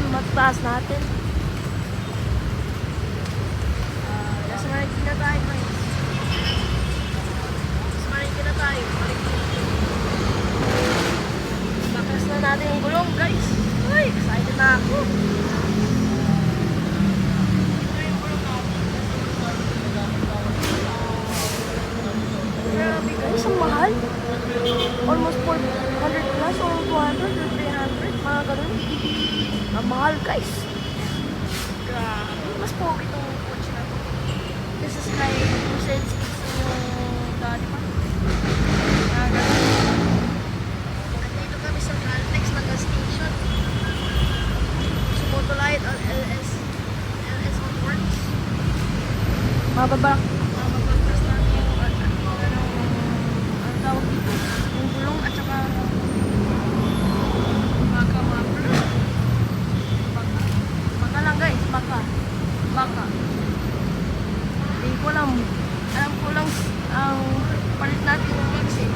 mataas natin. Nasa Marikina na tayo guys. Nasa Marikina na tayo. Bakas na natin yung gulong guys. Ay, excited na ako. Grabe guys, ang mahal. Almost 400 plus or 200 or 300, mga ganun. Ang mahal guys. Grabe. Mas pogi itong coach na to. This is my 2 cents yung dati pa. Mga ganun. At dito kami sa Caltex na gas station. Sumotolite on LS on works. Mababa. Mababagkas namin yung ang tawag dito. Yung gulong at saka baka lang guys, baka hindi ko lang alam ko lang ang palit natin yung mix eh.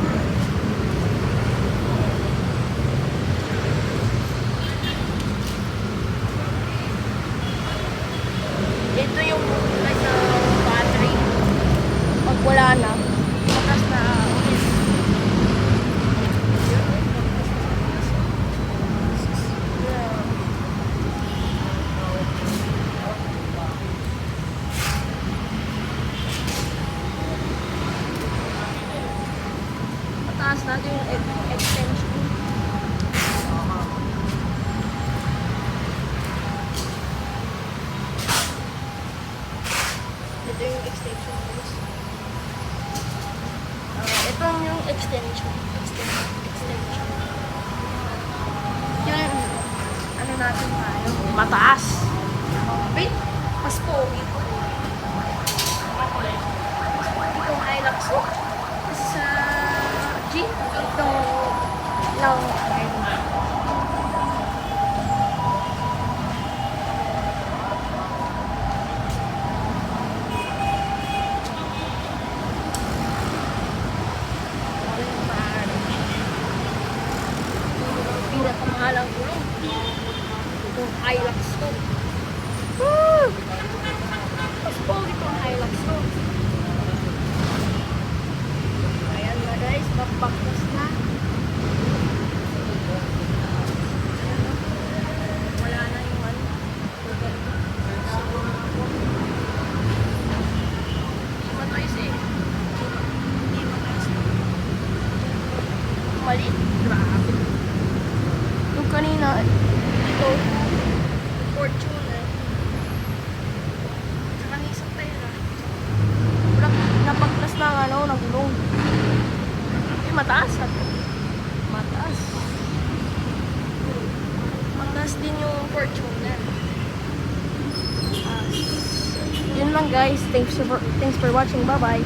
Ito yung guys na battery pag wala na bakas na ulit. Mataas natin yung extension. Ito yung extension guys. Ito yung extension. Yun, ano natin tayo? Mataas. Wait, mas pogi ito. Itong Hilux ko. Kasi sa Jeep, itong lang pinakamahal ang gulong. Itong Hilux ko. Woo! Mas pogi itong Hilux ko. Ayan na guys, bakbaktas na. Wala na yung ano. Hindi matays eh. Maliit. Grabe. Yung kanina, ito, Fortuner. Tsaka ni isang pera. Napaglas na ano, nagulong. Eh, mataas ako. Mataas. Mataas din yung Fortuner. Yun lang guys. Thanks for watching. Bye-bye.